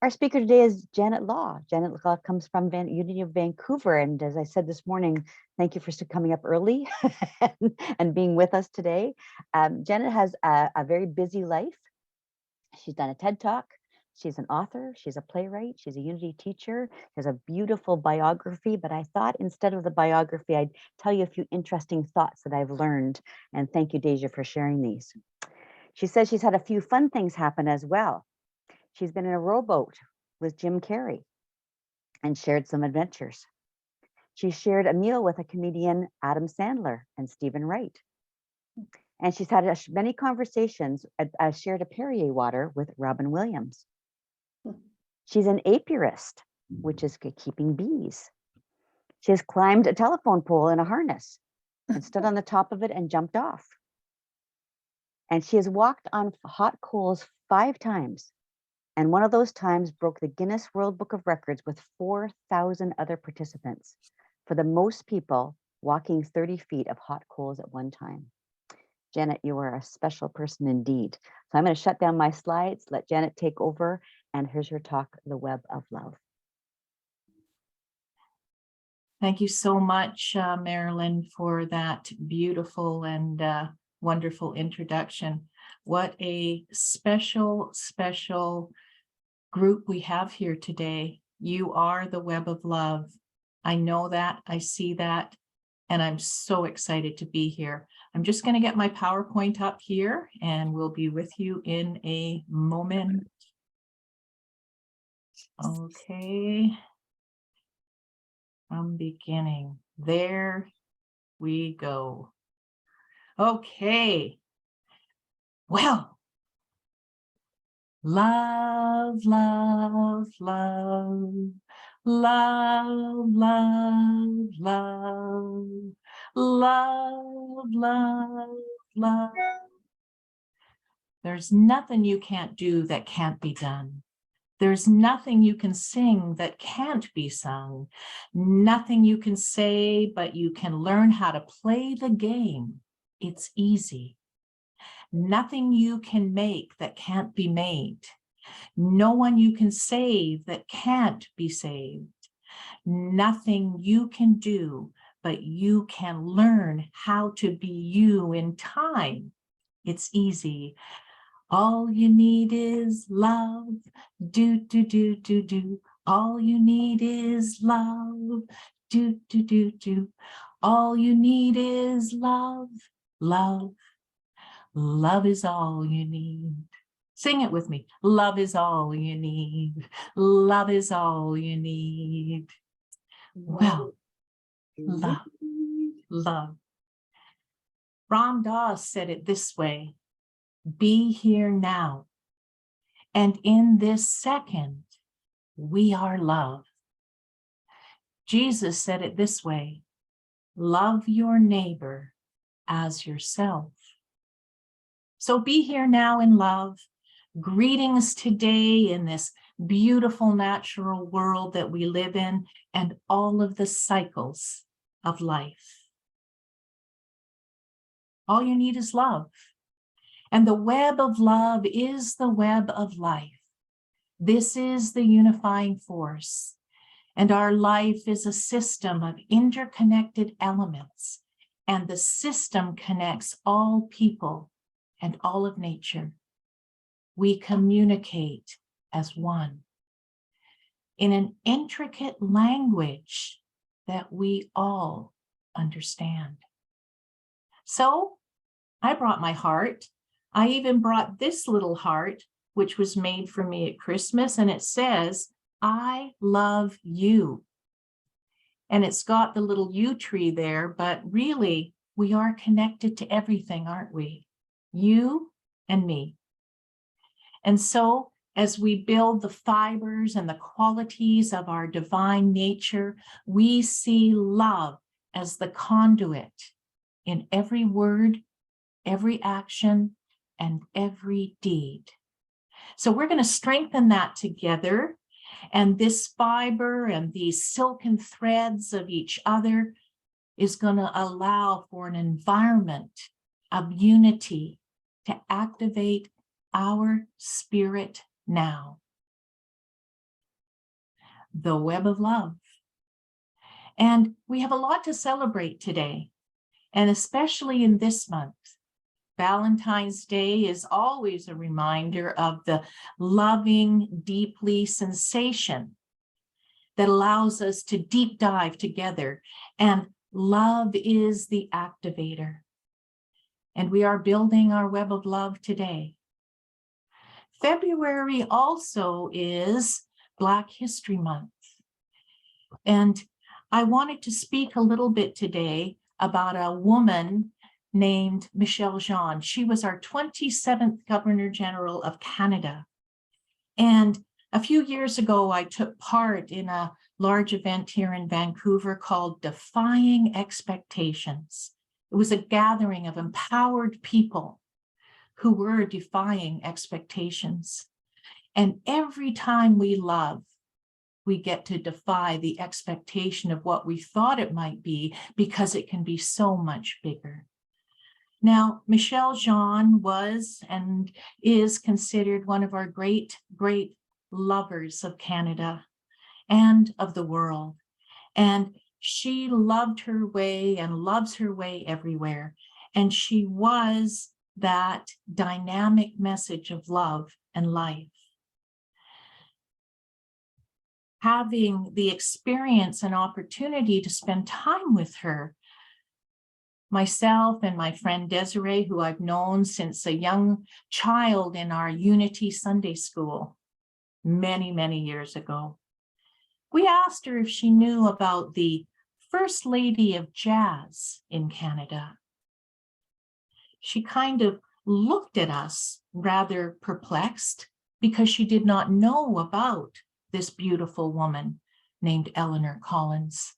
Our speaker today is Janet Law. Janet Law comes from Unity of Vancouver. And as I said this morning, thank you for coming up early and being with us today. Janet has a very busy life. She's done a TED Talk. She's an author. She's a playwright. She's a Unity teacher. She has a beautiful biography. But I thought instead of the biography, I'd tell you a few interesting thoughts that I've learned. And thank you, Deja, for sharing these. She says she's had a few fun things happen as well. She's been in a rowboat with Jim Carrey and shared some adventures. She shared a meal with a comedian, Adam Sandler and Stephen Wright. And she's had many conversations, shared a Perrier water with Robin Williams. She's an apiarist, which is keeping bees. She has climbed a telephone pole in a harness and stood on the top of it and jumped off. And she has walked on hot coals 5 times. And one of those times broke the Guinness World Book of Records with 4,000 other participants for the most people walking 30 feet of hot coals at one time. Janet, you are a special person indeed. So I'm going to shut down my slides, let Janet take over, and here's her talk, The Web of Love. Thank you so much, Marilyn, for that beautiful and wonderful introduction. What a special, special group we have here today. You are the web of love. I know that, I see that, and I'm so excited to be here. I'm just going to get my PowerPoint up here and we'll be with you in a moment. Okay. From beginning. There we go. Okay. Well, love, love, love, love, love, love, love, love, love. There's nothing you can't do that can't be done. There's nothing you can sing that can't be sung. Nothing you can say, but you can learn how to play the game. It's easy. Nothing you can make that can't be made. No one you can save that can't be saved. Nothing you can do, but you can learn how to be you in time. It's easy. All you need is love. Do, do, do, do, do. All you need is love. Do, do, do, do. All you need is love. Love. Love is all you need. Sing it with me. Love is all you need. Love is all you need. Well, love, love. Ram Dass said it this way. Be here now. And in this second, we are love. Jesus said it this way. Love your neighbor as yourself. So be here now in love. Greetings today in this beautiful natural world that we live in and all of the cycles of life. All you need is love. And the web of love is the web of life. This is the unifying force. And our life is a system of interconnected elements. And the system connects all people and all of nature. We communicate as one in an intricate language that we all understand. So I brought my heart. I even brought this little heart, which was made for me at Christmas, and it says, I love you. And it's got the little yew tree there, but really we are connected to everything, aren't we? You and me. And so as we build the fibers and the qualities of our divine nature, we see love as the conduit in every word, every action, and every deed. So we're going to strengthen that together. And this fiber and these silken threads of each other is going to allow for an environment of unity to activate our spirit now. the web of love. And we have a lot to celebrate today, and especially in this month. Valentine's Day is always a reminder of the loving, deeply sensation that allows us to deep dive together. And love is the activator. And we are building our web of love today. February also is Black History Month. And I wanted to speak a little bit today about a woman named Michelle Jean. She was our 27th Governor General of Canada. And a few years ago, I took part in a large event here in Vancouver called Defying Expectations. It was a gathering of empowered people who were defying expectations. And every time we love, we get to defy the expectation of what we thought it might be, because it can be so much bigger. Now, Michelle Jean was and is considered one of our great, great lovers of Canada and of the world. And she loved her way and loves her way everywhere. And she was that dynamic message of love and life. Having the experience and opportunity to spend time with her, myself and my friend Desiree, who I've known since a young child in our Unity Sunday School many, many years ago, we asked her if she knew about the First Lady of Jazz in Canada. She kind of looked at us rather perplexed, because she did not know about this beautiful woman named Eleanor Collins,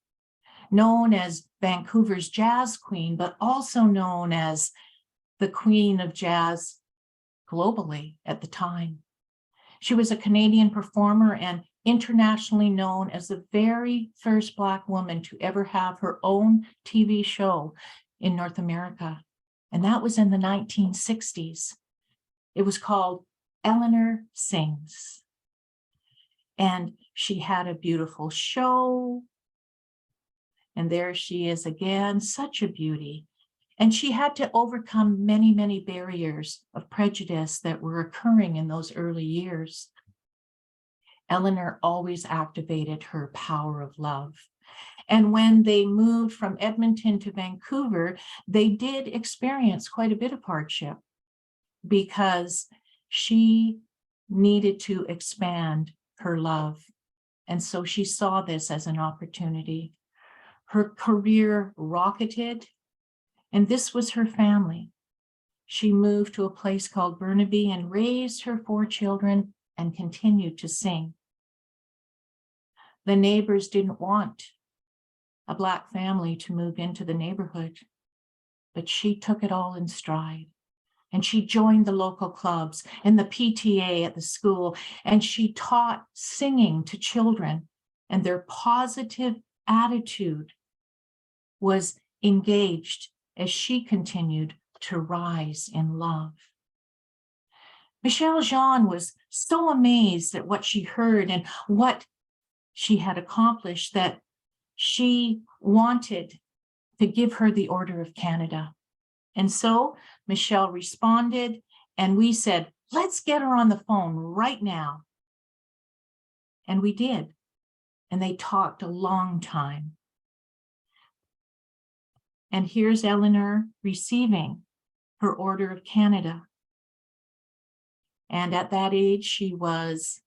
known as Vancouver's Jazz Queen, but also known as the Queen of Jazz globally at the time. She was a Canadian performer and internationally known as the very first Black woman to ever have her own TV show in North America. And that was in the 1960s. It was called Eleanor Sings. And she had a beautiful show. And there she is again, such a beauty. And she had to overcome many, many barriers of prejudice that were occurring in those early years. Eleanor always activated her power of love. And when they moved from Edmonton to Vancouver, they did experience quite a bit of hardship, because she needed to expand her love. And so she saw this as an opportunity. Her career rocketed, and this was her family. She moved to a place called Burnaby and raised her 4 children and continued to sing. The neighbors didn't want a Black family to move into the neighborhood, but she took it all in stride. And she joined the local clubs and the PTA at the school, and she taught singing to children, and their positive attitude was engaged as she continued to rise in love. Michelle Jean was so amazed at what she heard and what she had accomplished that she wanted to give her the Order of Canada. And so Michelle responded, and we said, let's get her on the phone right now. And we did. And they talked a long time. And here's Eleanor receiving her Order of Canada. And at that age, she was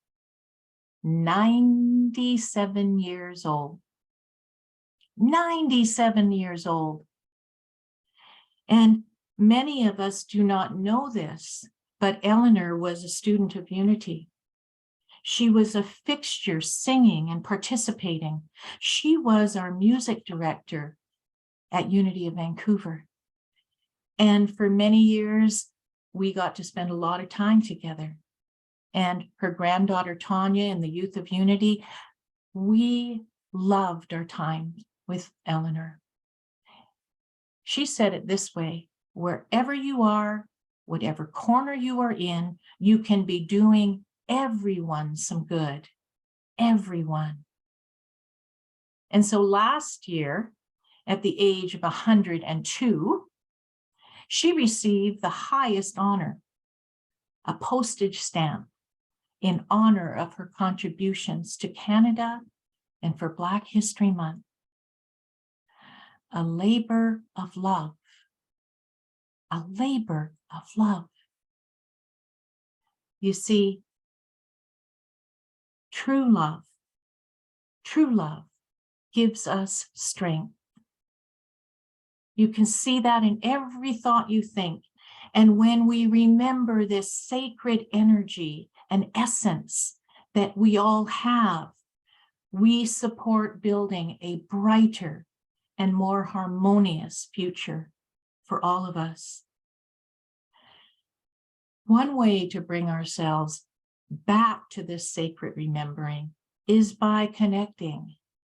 97 years old. 97 years old. And many of us do not know this, but Eleanor was a student of Unity. She was a fixture singing and participating. She was our music director at Unity of Vancouver. And for many years, we got to spend a lot of time together. And her granddaughter, Tanya, and the youth of Unity, we loved our time with Eleanor. She said it this way: wherever you are, whatever corner you are in, you can be doing everyone some good. Everyone. And so last year, at the age of 102, she received the highest honor, a postage stamp in honor of her contributions to Canada and for Black History Month. A labor of love. A labor of love. You see, true love gives us strength. You can see that in every thought you think. And when we remember this sacred energy and essence that we all have, we support building a brighter and more harmonious future for all of us. One way to bring ourselves back to this sacred remembering is by connecting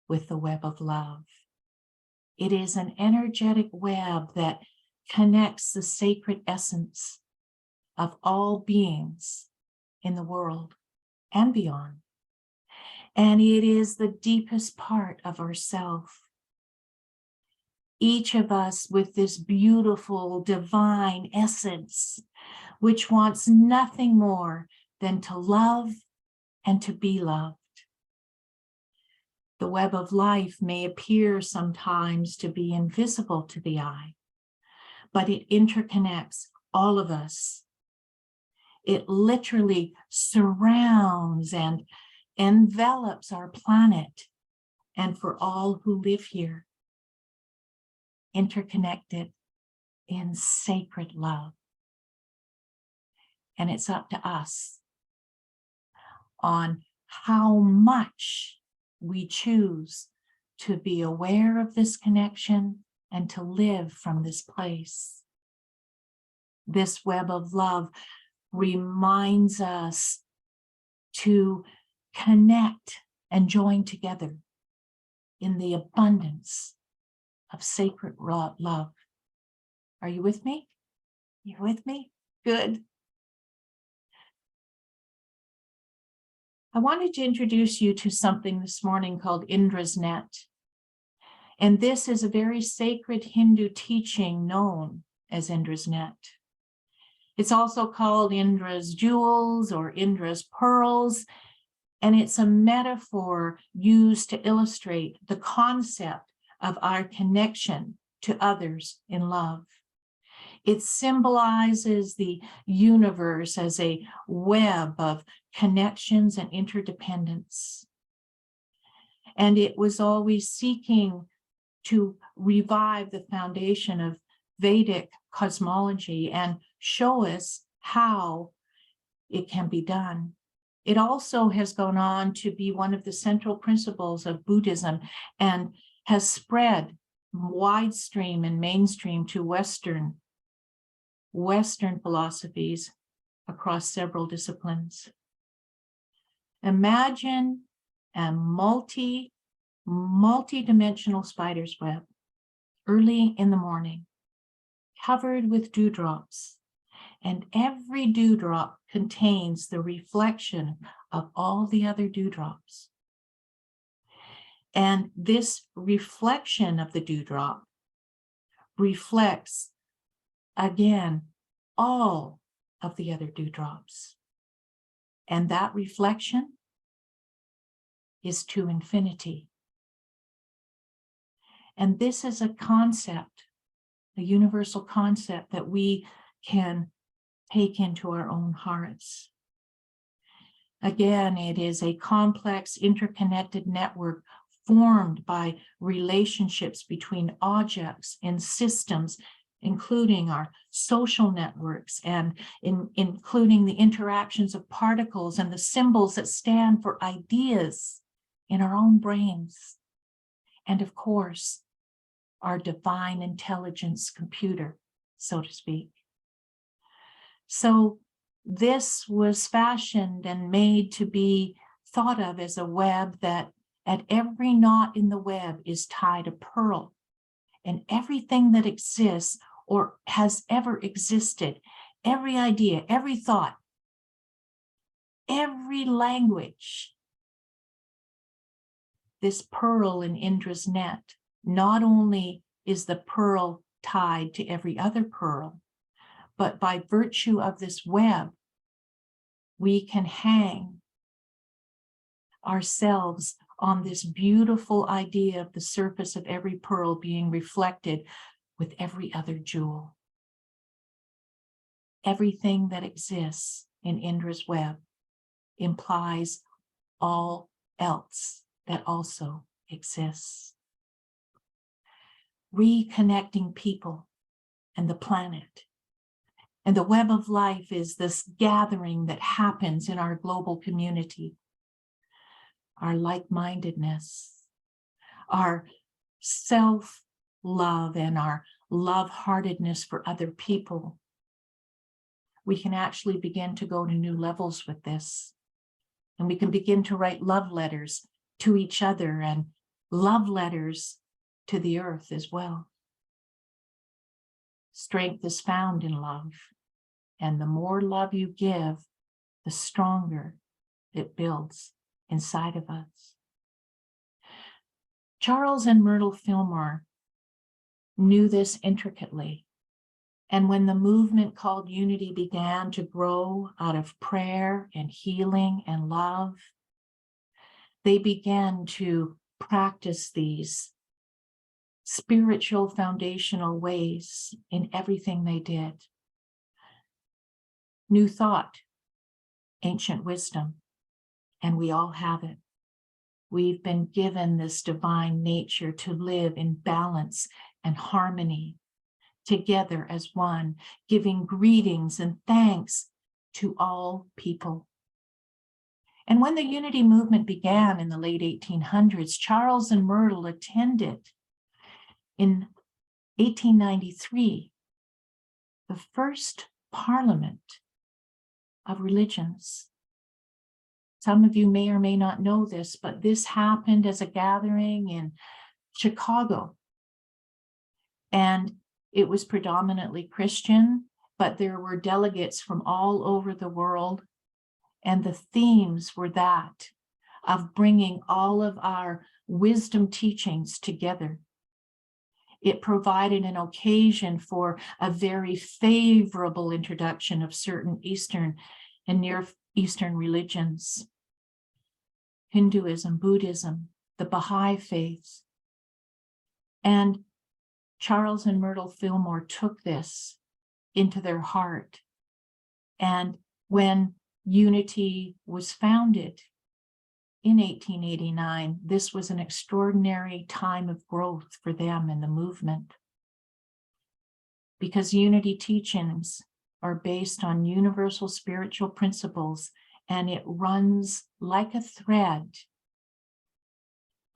with the web of love. It is an energetic web that connects the sacred essence of all beings in the world and beyond. And it is the deepest part of ourself. Each of us with this beautiful divine essence, which wants nothing more than to love and to be loved. The web of life may appear sometimes to be invisible to the eye, but it interconnects all of us. It literally surrounds and envelops our planet and for all who live here, interconnected in sacred love. And it's up to us on how much we choose to be aware of this connection and to live from this place. This web of love reminds us to connect and join together in the abundance of sacred love. Are you with me? You with me? Good. I wanted to introduce you to something this morning called INDRA'S net. And this is a very sacred Hindu teaching known as INDRA'S net. It's also called INDRA'S jewels or INDRA'S pearls. And it's a metaphor used to illustrate the concept of our connection to others in love. It symbolizes the universe as a web of connections and interdependence. And it was always seeking to revive the foundation of Vedic cosmology and show us how it can be done. It also has gone on to be one of the central principles of Buddhism and has spread widestream and mainstream to Western philosophies across several disciplines. Imagine a multi-dimensional spider's web early in the morning, covered with dewdrops, and every dewdrop contains the reflection of all the other dewdrops. And this reflection of the dewdrop reflects, again, all of the other dewdrops. And that reflection is to infinity. And this is a concept, a universal concept that we can take into our own hearts. Again, it is a complex, interconnected network formed by relationships between objects and systems, including our social networks and including the interactions of particles and the symbols that stand for ideas in our own brains. And of course, our divine intelligence computer, so to speak. So this was fashioned and made to be thought of as a web that at every knot in the web is tied a pearl, and everything that exists or has ever existed, every idea, every thought, every language this pearl in Indra's net, not only is the pearl tied to every other pearl, but by virtue of this web, we can hang ourselves on this beautiful idea of the surface of every pearl being reflected with every other jewel. Everything that exists in Indra's web implies all else that also exists. Reconnecting people and the planet. And the web of life is this gathering that happens in our global community. Our like-mindedness, our self-love, and our love-heartedness for other people. We can actually begin to go to new levels with this. And we can begin to write love letters to each other and love letters to the earth as well. Strength is found in love. And the more love you give, the stronger it builds inside of us. Charles and Myrtle Fillmore knew this intricately. And when the movement called Unity began to grow out of prayer and healing and love, they began to practice these spiritual foundational ways in everything they did. New thought, ancient wisdom, and we all have it. We've been given this divine nature to live in balance and harmony together as one, giving greetings and thanks to all people. And when the Unity movement began in the late 1800s, Charles and Myrtle attended in 1893 the first Parliament of Religions. Some of you may or may not know this, but this happened as a gathering in Chicago. And it was predominantly Christian, but there were delegates from all over the world. And the themes were that of bringing all of our wisdom teachings together. It provided an occasion for a very favorable introduction of certain Eastern and Near Eastern religions. Hinduism, Buddhism, the Baha'i faith. And Charles and Myrtle Fillmore took this into their heart. And when Unity was founded in 1889, this was an extraordinary time of growth for them in the movement. Because Unity teachings are based on universal spiritual principles, and it runs like a thread,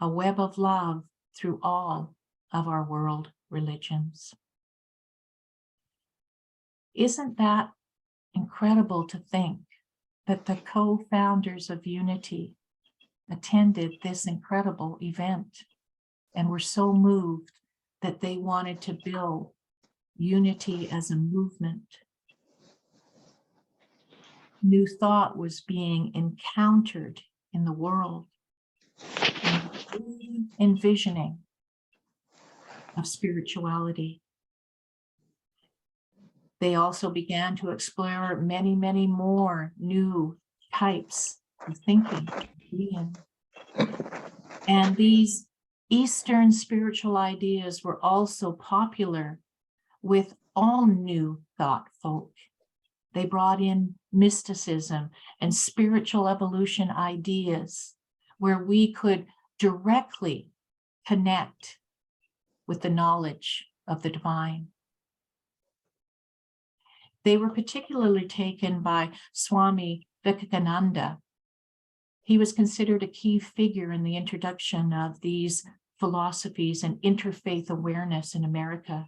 a web of love through all of our world religions. Isn't that incredible to think that the co-founders of Unity attended this incredible event and were so moved that they wanted to build Unity as a movement? New thought was being encountered in the world, and envisioning of spirituality. They also began to explore many, many more new types of thinking, being. And these Eastern spiritual ideas were also popular with all new thought folk. They brought in mysticism and spiritual evolution ideas where we could directly connect with the knowledge of the divine. They were particularly taken by Swami Vivekananda. He was considered a key figure in the introduction of these philosophies and interfaith awareness in America.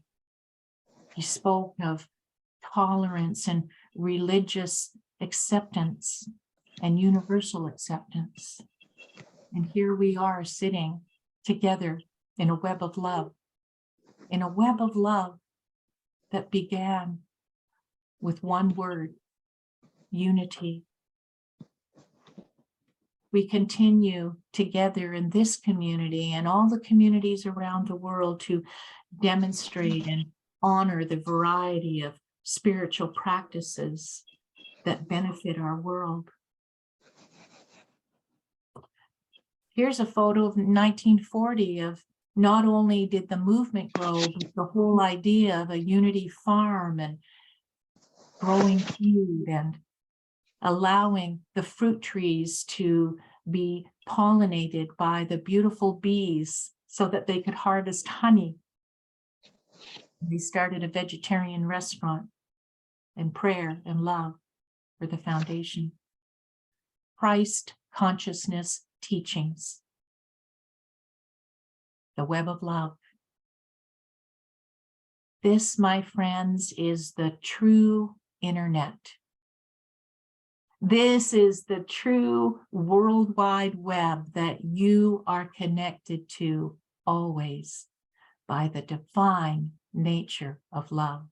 He spoke of tolerance and religious acceptance and universal acceptance. And here we are sitting together in a web of love, that began with one word: unity. we continue together in this community and all the communities around the world to demonstrate and honor the variety of spiritual practices that benefit our world. Here's a photo of 1940 of not only did the movement grow, but the whole idea of a unity farm and growing food and allowing the fruit trees to be pollinated by the beautiful bees so that they could harvest honey. They started a vegetarian restaurant, and prayer and love were the foundation. Christ consciousness teachings. The web of love. This, my friends, is the true internet. This is the true World Wide Web that you are connected to always by the divine nature of love.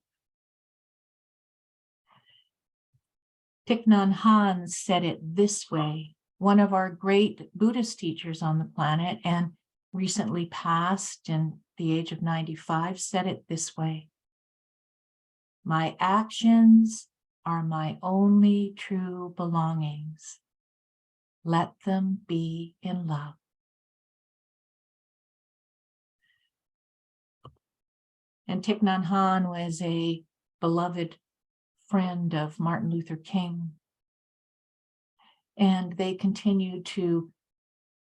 Thich Nhat Hanh said it this way, one of our great Buddhist teachers on the planet and recently passed in the age of 95, said it this way: my actions are my only true belongings. Let them be in love. And Thich Nhat Hanh was a beloved friend of Martin Luther King. And they continued to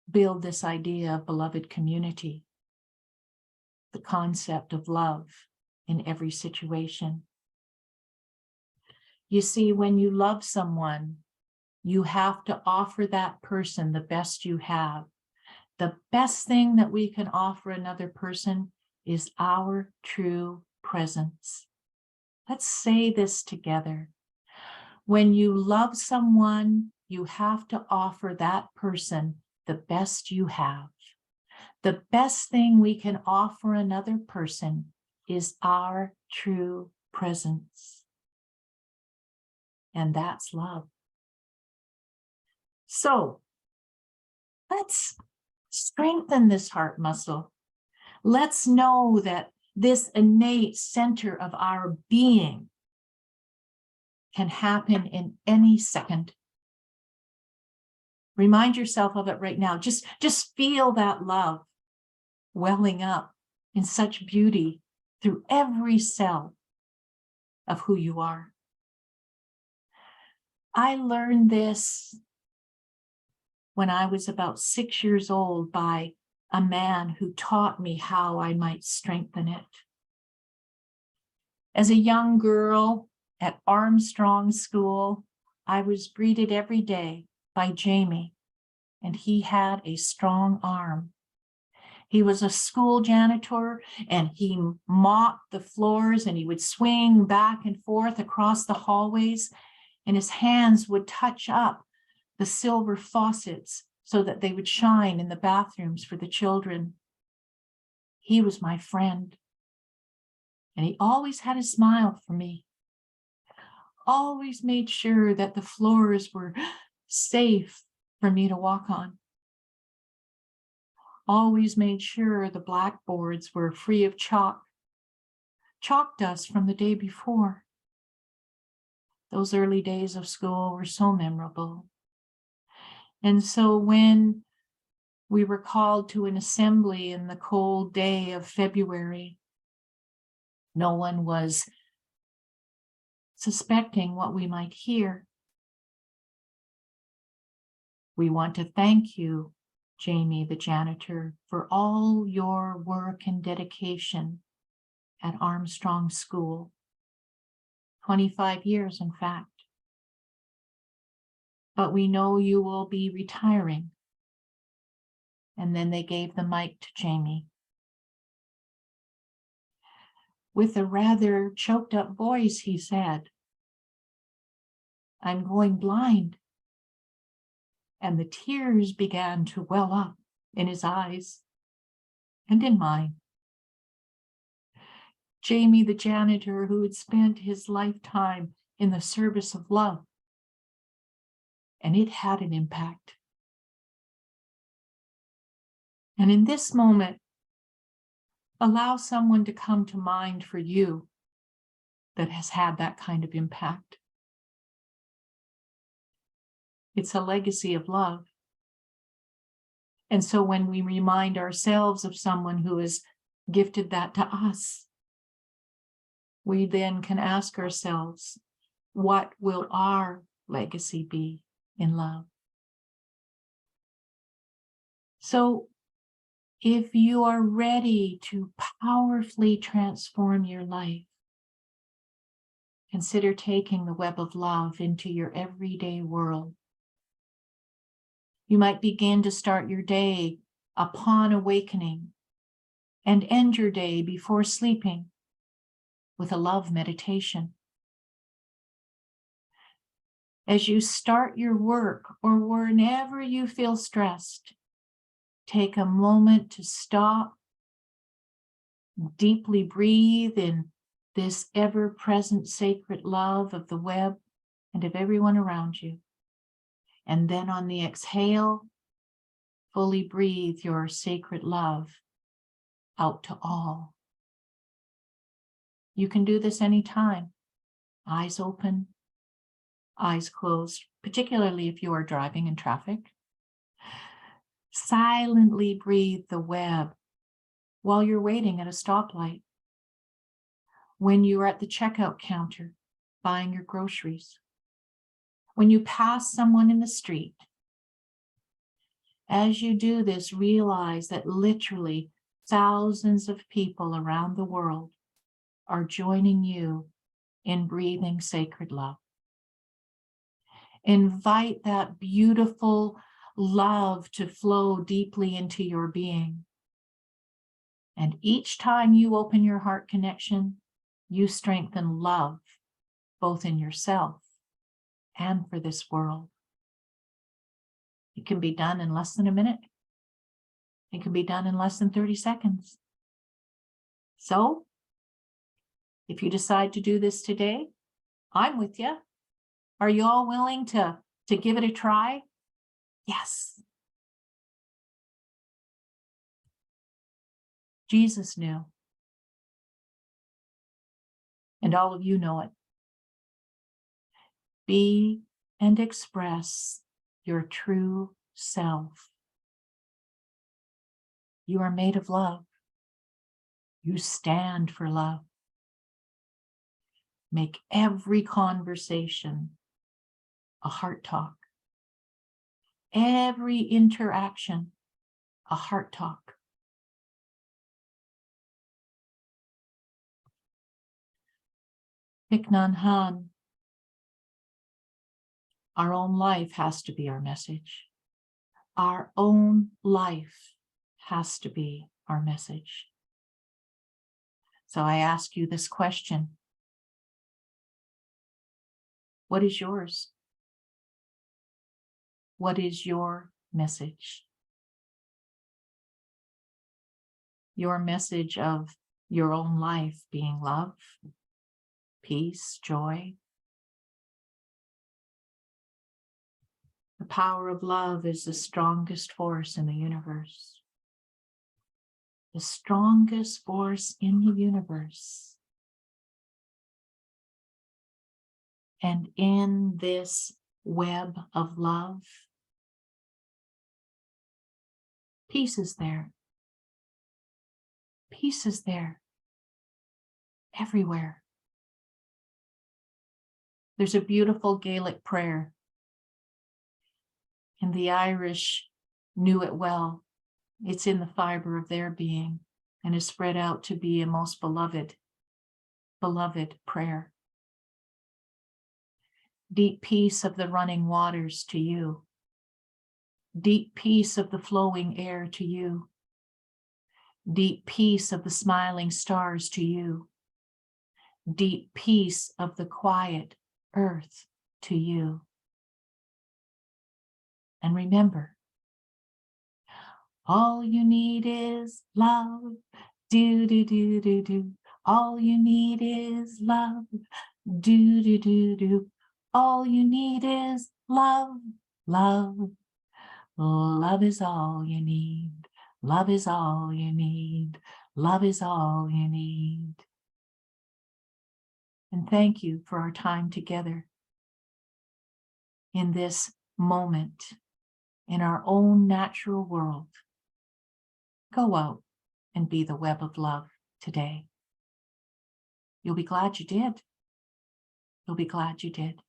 build this idea of beloved community, the concept of love in every situation. You see, when you love someone, you have to offer that person the best you have. The best thing that we can offer another person is our true presence. Let's say this together. When you love someone, you have to offer that person the best you have. The best thing we can offer another person is our true presence. And that's love. So let's strengthen this heart muscle. Let's know that this innate center of our being can happen in any second. Remind yourself of it right now. Just feel that love welling up in such beauty through every cell of who you are. I learned this when I was about 6 years old by a man who taught me how I might strengthen it. As a young girl at Armstrong School, I was greeted every day by Jamie, and he had a strong arm. He was a school janitor, and he mopped the floors, and he would swing back and forth across the hallways, and his hands would touch up the silver faucets so that they would shine in the bathrooms for the children. He was my friend, and he always had a smile for me. Always made sure that the floors were safe for me to walk on. Always made sure the blackboards were free of chalk dust from the day before. Those early days of school were so memorable. And so when we were called to an assembly in the cold day of February, no one was suspecting what we might hear. We want to thank you, Jamie, the janitor, for all your work and dedication at Armstrong School. 25 years, in fact. But we know you will be retiring. And then they gave the mic to Jamie. With a rather choked up voice, he said, I'm going blind. And the tears began to well up in his eyes and in mine. Jamie, the janitor, who had spent his lifetime in the service of love, and it had an impact. And in this moment, allow someone to come to mind for you that has had that kind of impact. It's a legacy of love. And so when we remind ourselves of someone who has gifted that to us, we then can ask ourselves, what will our legacy be in love? So if you are ready to powerfully transform your life, consider taking the web of love into your everyday world. You might begin to start your day upon awakening and end your day before sleeping with a love meditation. As you start your work or whenever you feel stressed, take a moment to stop, deeply breathe in this ever-present sacred love of the web and of everyone around you. And then on the exhale, fully breathe your sacred love out to all. You can do this anytime. Eyes open, eyes closed, particularly if you are driving in traffic. Silently breathe the web while you're waiting at a stoplight, when you're at the checkout counter buying your groceries, when you pass someone in the street. As you do this, realize that literally thousands of people around the world are joining you in breathing sacred love. Invite that beautiful love to flow deeply into your being. And each time you open your heart connection, you strengthen love, both in yourself and for this world. It can be done in less than a minute. It can be done in less than 30 seconds. So, if you decide to do this today, I'm with you. Are you all willing to give it a try? Yes. Jesus knew. And all of you know it. Be and express your true self. You are made of love. You stand for love. Make every conversation a heart talk. Every interaction a heart talk. Thich Nhat Hanh, our own life has to be our message. Our own life has to be our message. So I ask you this question. What is yours? What is your message? Your message of your own life being love, peace, joy. The power of love is the strongest force in the universe. The strongest force in the universe. And in this web of love, peace is there. Peace is there. Everywhere. There's a beautiful Gaelic prayer, and the Irish knew it well. It's in the fiber of their being and is spread out to be a most beloved prayer. Deep peace of the running waters to you. Deep peace of the flowing air to you. Deep peace of the smiling stars to you. Deep peace of the quiet earth to you. And remember, all you need is love. Do, do, do, do, do. All you need is love. Do, do, do, do. All you need is love, love. Love is all you need. Love is all you need. Love is all you need. And thank you for our time together in this moment, in our own natural world. Go out and be the web of love today. You'll be glad you did. You'll be glad you did.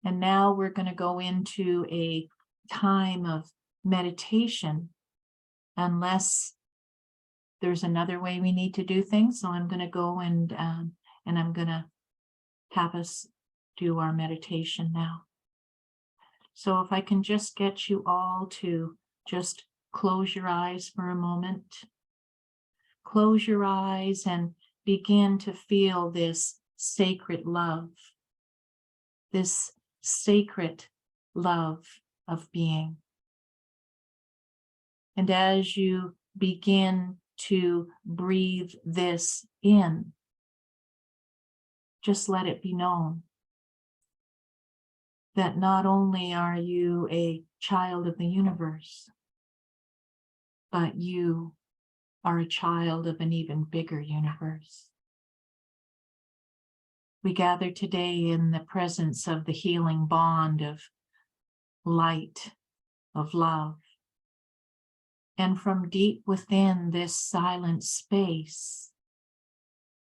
And now we're going to go into a time of meditation, unless there's another way we need to do things. So I'm going to go and I'm going to have us do our meditation now. So if I can just get you all to just close your eyes for a moment. Close your eyes and begin to feel this sacred love, this sacred love of being. And as you begin to breathe this in, just let it be known that not only are you a child of the universe, but you are a child of an even bigger universe. We gather today in the presence of the healing bond of light, of love. And from deep within this silent space,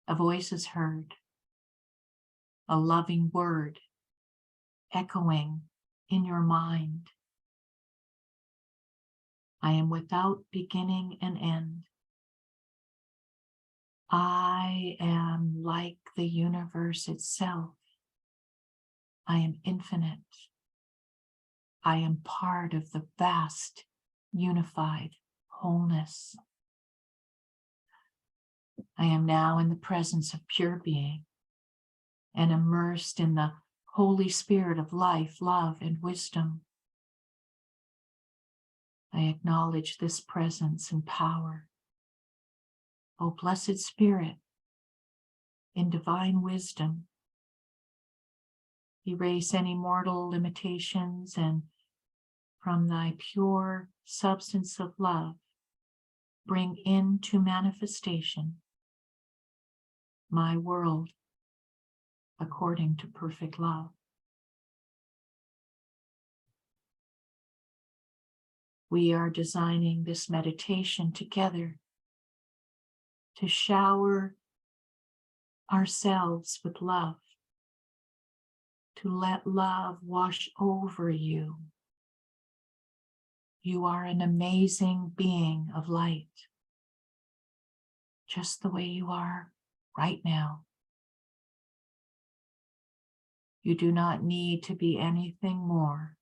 a voice is heard, a loving word echoing in your mind. I am without beginning and end. I am like the universe itself. I am infinite. I am part of the vast, unified wholeness. I am now in the presence of pure being and immersed in the Holy Spirit of life, love, and wisdom. I acknowledge this presence and power. O Blessed Spirit, in divine wisdom, erase any mortal limitations, and from thy pure substance of love, bring into manifestation my world according to perfect love. We are designing this meditation together to shower ourselves with love, to let love wash over you. You are an amazing being of light, just the way you are right now. You do not need to be anything more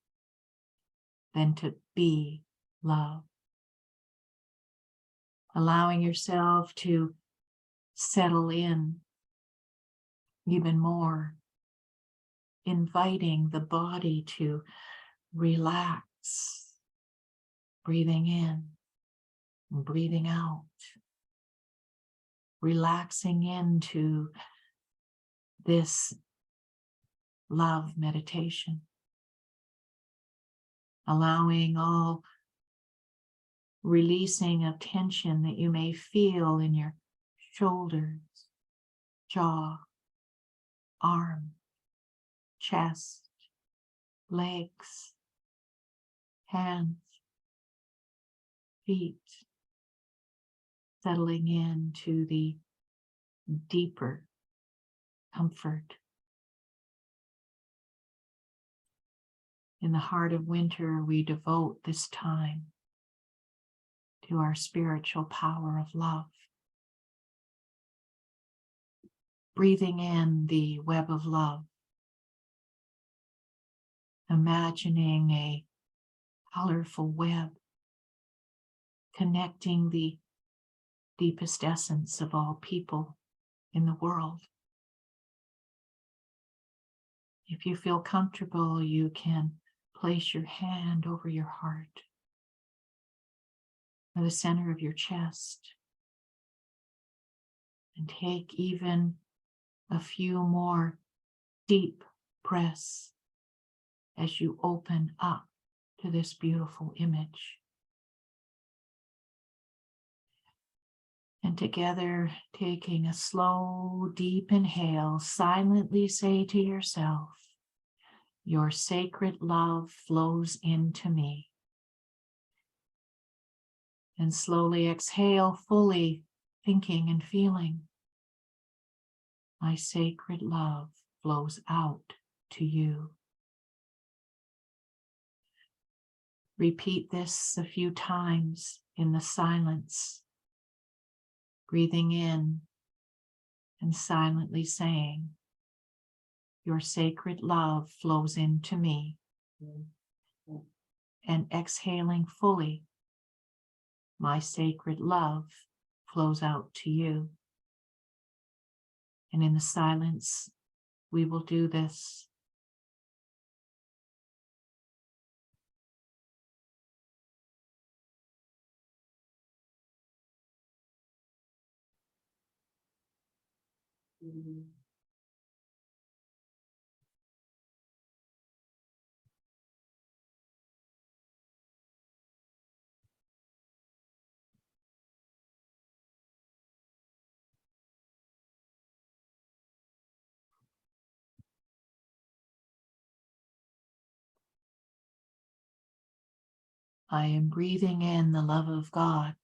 than to be love. Allowing yourself to settle in even more, inviting the body to relax, breathing in and breathing out, relaxing into this love meditation, allowing all releasing of tension that you may feel in your shoulders, jaw, arm, chest, legs, hands, feet, settling into the deeper comfort. In the heart of winter, we devote this time to our spiritual power of love. Breathing in the web of love, imagining a colorful web connecting the deepest essence of all people in the world. If you feel comfortable, you can place your hand over your heart or the center of your chest and take even a few more deep press as you open up to this beautiful image. And together, taking a slow, deep inhale, silently say to yourself, your sacred love flows into me. And slowly exhale fully, thinking and feeling, my sacred love flows out to you. Repeat this a few times in the silence, breathing in and silently saying, your sacred love flows into me. And exhaling fully, my sacred love flows out to you. And in the silence, we will do this. I am breathing in the love of God,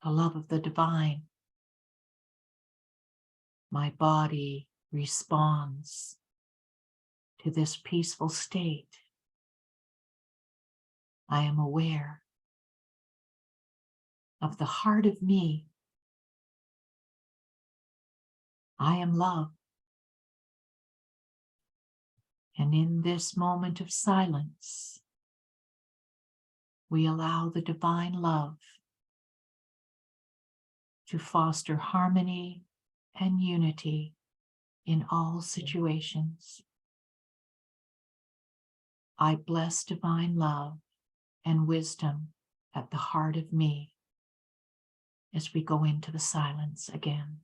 the love of the divine. My body responds to this peaceful state. I am aware of the heart of me. I am love. And in this moment of silence, we allow the divine love to foster harmony and unity in all situations. I bless divine love and wisdom at the heart of me as we go into the silence again.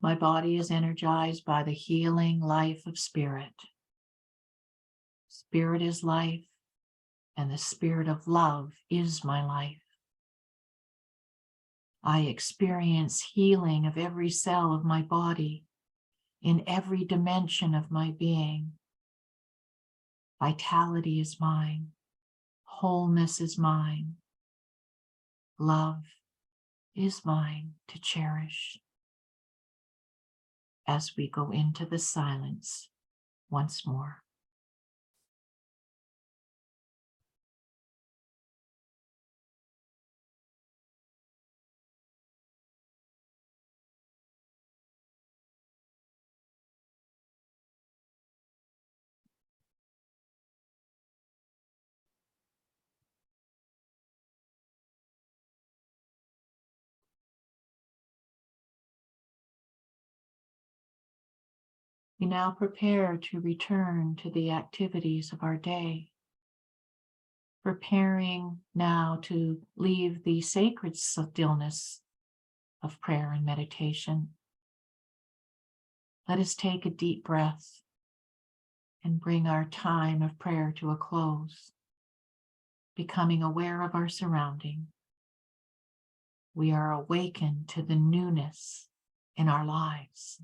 My body is energized by the healing life of spirit. Spirit is life, and the spirit of love is my life. I experience healing of every cell of my body, in every dimension of my being. Vitality is mine. Wholeness is mine. Love is mine to cherish. As we go into the silence once more. We now prepare to return to the activities of our day, preparing now to leave the sacred stillness of prayer and meditation. Let us take a deep breath and bring our time of prayer to a close, becoming aware of our surrounding. We are awakened to the newness in our lives.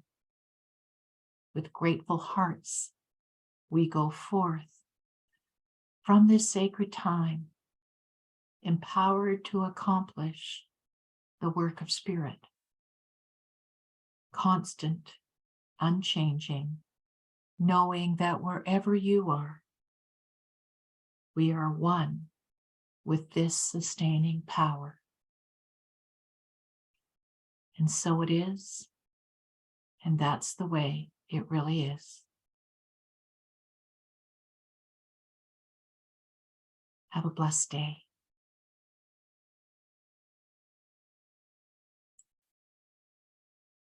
With grateful hearts, we go forth from this sacred time, empowered to accomplish the work of spirit, constant, unchanging, knowing that wherever you are, we are one with this sustaining power. And so it is, and that's the way It really is. Have a blessed day.